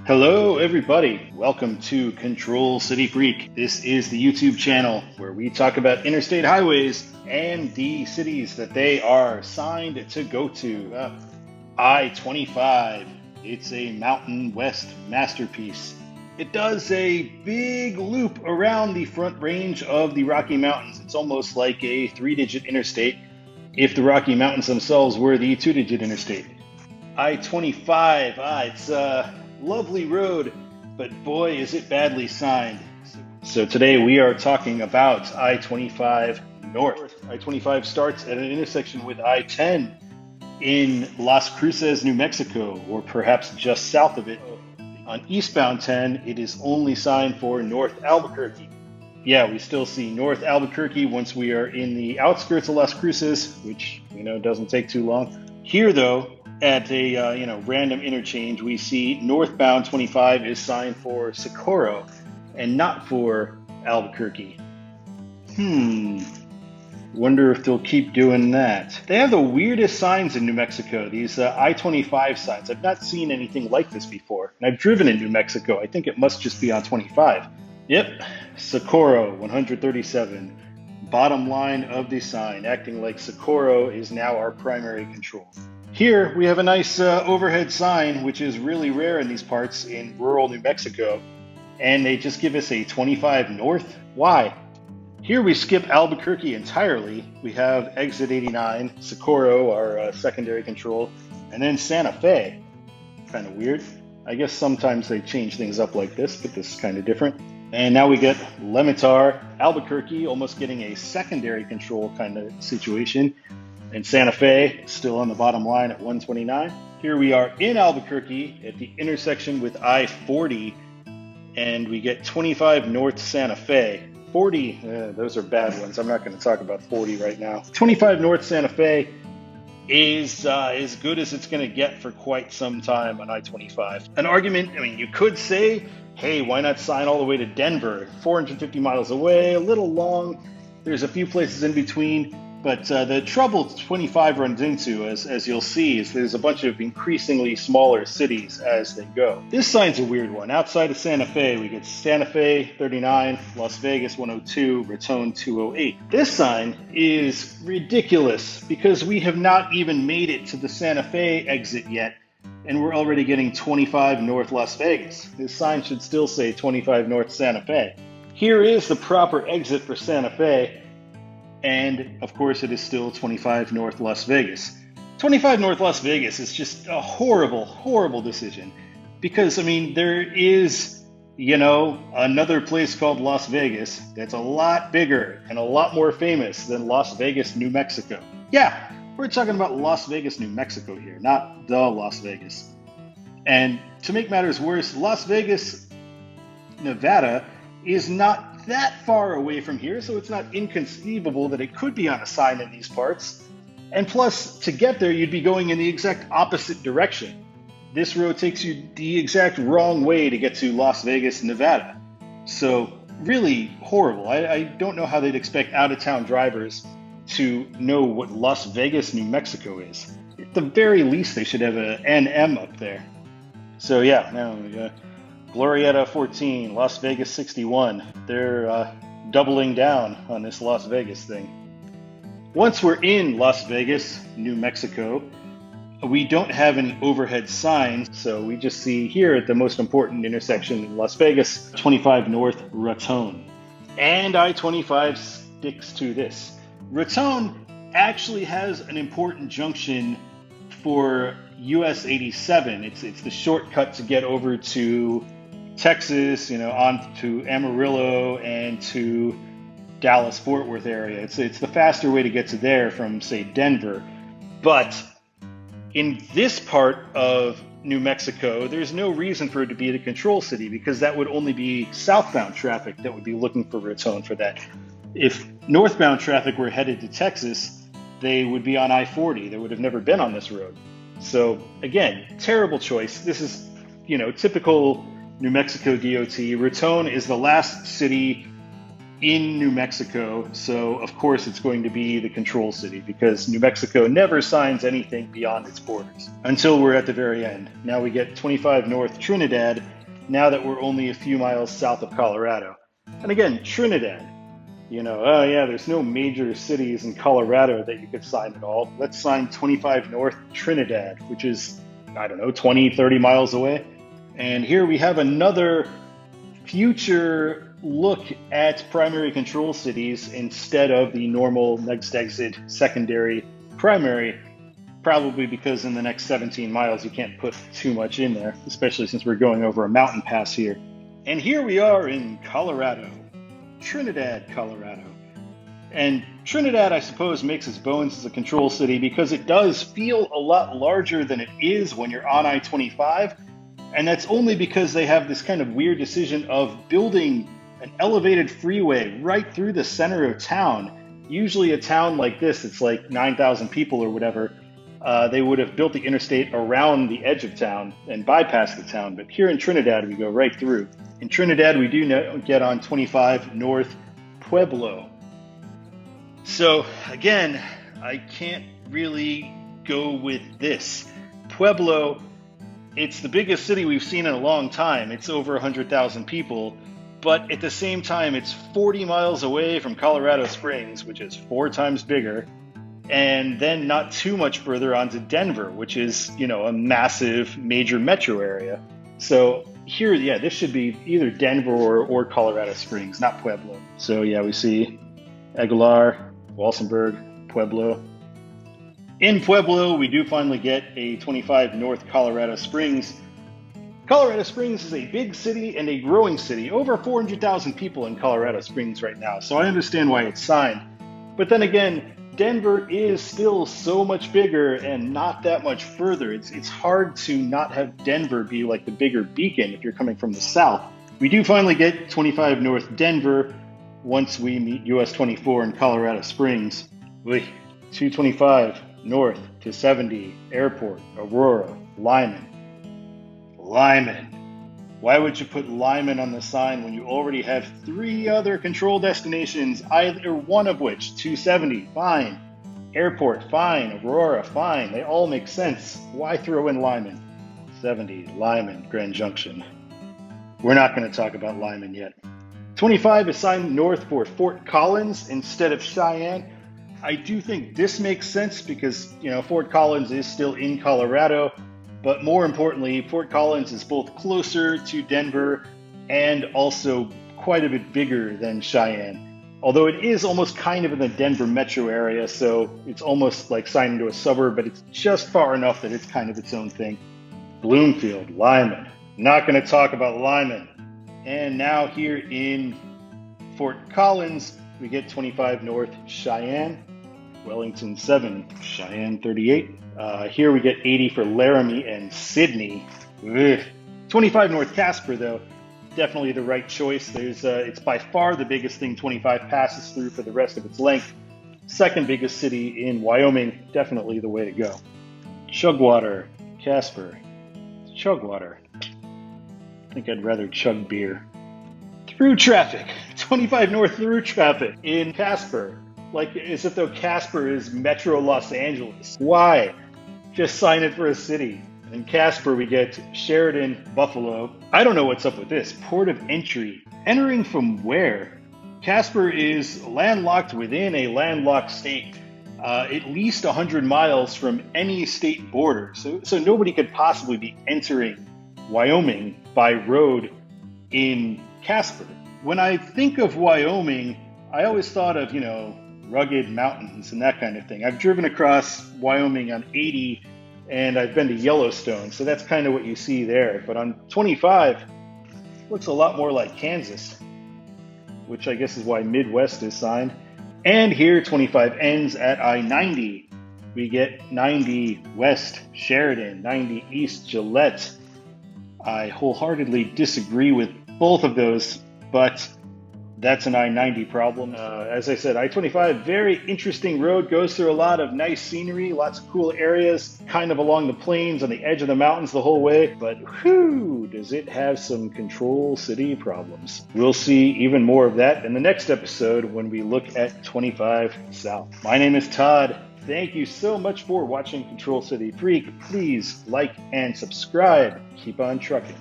Hello, everybody. Welcome to Control City Freak. This is the YouTube channel where we talk about interstate highways and the cities that they are signed to go to. I-25. It's a Mountain West masterpiece. It does a big loop around the front range of the Rocky Mountains. It's almost like a three-digit interstate if the Rocky Mountains themselves were the two-digit interstate. I-25, it's a lovely road, but boy, is it badly signed. So today we are talking about I-25 North. I-25 starts at an intersection with I-10 in Las Cruces, New Mexico, or perhaps just south of it. On eastbound 10, it is only signed for North Albuquerque. Yeah, we still see North Albuquerque once we are in the outskirts of Las Cruces, which, doesn't take too long. Here, though, at a random interchange, we see northbound 25 is signed for Socorro and not for Albuquerque. Wonder if they'll keep doing that. They have the weirdest signs in New Mexico, these I-25 signs. I've not seen anything like this before. And I've driven in New Mexico. I think it must just be on 25. Yep, Socorro 137. Bottom line of the sign, acting like Socorro is now our primary control. Here we have a nice overhead sign, which is really rare in these parts in rural New Mexico. And they just give us a 25 north. Why? Here we skip Albuquerque entirely. We have exit 89, Socorro, our secondary control, and then Santa Fe. Kind of weird. I guess sometimes they change things up like this, but this is kind of different. And now we get Limitar, Albuquerque, almost getting a secondary control kind of situation. And Santa Fe, still on the bottom line at 129. Here we are in Albuquerque at the intersection with I-40, and we get 25 North Santa Fe. 40, those are bad ones. I'm not going to talk about 40 right now. 25 North Santa Fe is as good as it's going to get for quite some time on I-25. An argument, you could say, hey, why not sign all the way to Denver? 450 miles away, a little long. There's a few places in between. But the trouble 25 runs into, as you'll see, is there's a bunch of increasingly smaller cities as they go. This sign's a weird one. Outside of Santa Fe, we get Santa Fe 39, Las Vegas 102, Raton 208. This sign is ridiculous because we have not even made it to the Santa Fe exit yet, and we're already getting 25 North Las Vegas. This sign should still say 25 North Santa Fe. Here is the proper exit for Santa Fe. And, of course, it is still 25 North Las Vegas. 25 North Las Vegas is just a horrible, horrible decision. Because, there is, another place called Las Vegas that's a lot bigger and a lot more famous than Las Vegas, New Mexico. Yeah, we're talking about Las Vegas, New Mexico here, not the Las Vegas. And to make matters worse, Las Vegas, Nevada is not that far away from here, so it's not inconceivable that it could be on a sign in these parts. And plus, to get there, you'd be going in the exact opposite direction. This road takes you the exact wrong way to get to Las Vegas, Nevada. So, really horrible. I don't know how they'd expect out-of-town drivers to know what Las Vegas, New Mexico is. At the very least, they should have a NM up there. So yeah, now Glorieta 14, Las Vegas 61. They're doubling down on this Las Vegas thing. Once we're in Las Vegas, New Mexico, we don't have any overhead signs, so we just see here at the most important intersection in Las Vegas, 25 North Raton. And I-25 sticks to this. Raton actually has an important junction for US 87. It's the shortcut to get over to Texas, on to Amarillo and to Dallas-Fort Worth area. It's the faster way to get to there from, say, Denver. But in this part of New Mexico, there's no reason for it to be the control city because that would only be southbound traffic that would be looking for Raton for that. If northbound traffic were headed to Texas, they would be on I-40. They would have never been on this road. So, again, terrible choice. This is, typical New Mexico DOT. Raton is the last city in New Mexico, so of course it's going to be the control city because New Mexico never signs anything beyond its borders until we're at the very end. Now we get 25 North Trinidad, now that we're only a few miles south of Colorado. And again, Trinidad, oh yeah, there's no major cities in Colorado that you could sign at all. Let's sign 25 North Trinidad, which is, I don't know, 20, 30 miles away. And here we have another future look at primary control cities instead of the normal next exit secondary primary, probably because in the next 17 miles you can't put too much in there, especially since we're going over a mountain pass here. And here we are in Colorado, Trinidad, Colorado. And Trinidad, I suppose, makes its bones as a control city because it does feel a lot larger than it is when you're on I-25. And that's only because they have this kind of weird decision of building an elevated freeway right through the center of town. Usually a town like this, it's like 9,000 people or whatever, they would have built the interstate around the edge of town and bypassed the town. But here in Trinidad, we go right through. In Trinidad, we do get on 25 North Pueblo. So again, I can't really go with this. Pueblo, it's the biggest city we've seen in a long time. It's over 100,000 people, but at the same time, it's 40 miles away from Colorado Springs, which is 4 times bigger, and then not too much further on to Denver, which is, a massive major metro area. So here, yeah, this should be either Denver or Colorado Springs, not Pueblo. So yeah, we see Aguilar, Walsenburg, Pueblo. In Pueblo, we do finally get a 25 North Colorado Springs. Colorado Springs is a big city and a growing city. Over 400,000 people in Colorado Springs right now, so I understand why it's signed. But then again, Denver is still so much bigger and not that much further. It's hard to not have Denver be like the bigger beacon if you're coming from the south. We do finally get 25 North Denver once we meet US 24 in Colorado Springs. 225 North to 70, Airport, Aurora, Limon. Limon. Why would you put Limon on the sign when you already have 3 other control destinations, either one of which, 270, fine. Airport, fine. Aurora, fine. They all make sense. Why throw in Limon? 70, Limon, Grand Junction. We're not going to talk about Limon yet. 25 is signed north for Fort Collins instead of Cheyenne. I do think this makes sense because, Fort Collins is still in Colorado, but more importantly, Fort Collins is both closer to Denver and also quite a bit bigger than Cheyenne. Although it is almost kind of in the Denver metro area, so it's almost like signed into a suburb, but it's just far enough that it's kind of its own thing. Bloomfield, Limon. Not going to talk about Limon. And now here in Fort Collins, we get 25 North Cheyenne. Wellington 7, Cheyenne 38. Here we get 80 for Laramie and Sydney. 25 North Casper, though, definitely the right choice. It's by far the biggest thing 25 passes through for the rest of its length. Second biggest city in Wyoming, definitely the way to go. Chugwater, Casper. Chugwater. I think I'd rather chug beer. Through traffic. 25 North through traffic in Casper. Like, as if though Casper is Metro Los Angeles. Why? Just sign it for a city. In Casper, we get Sheridan, Buffalo. I don't know what's up with this. Port of entry. Entering from where? Casper is landlocked within a landlocked state, at least 100 miles from any state border. So nobody could possibly be entering Wyoming by road in Casper. When I think of Wyoming, I always thought of, rugged mountains and that kind of thing. I've driven across Wyoming on 80 and I've been to Yellowstone, so that's kind of what you see there. But on 25, looks a lot more like Kansas, which I guess is why Midwest is signed. And here 25 ends at I-90. We get 90 West Sheridan, 90 East Gillette. I wholeheartedly disagree with both of those, but That's an I-90 problem. As I said, I-25, very interesting road, goes through a lot of nice scenery, lots of cool areas, kind of along the plains, on the edge of the mountains the whole way, but whew, does it have some control city problems. We'll see even more of that in the next episode when we look at 25 South. My name is Todd. Thank you so much for watching Control City Freak. Please like and subscribe. Keep on trucking.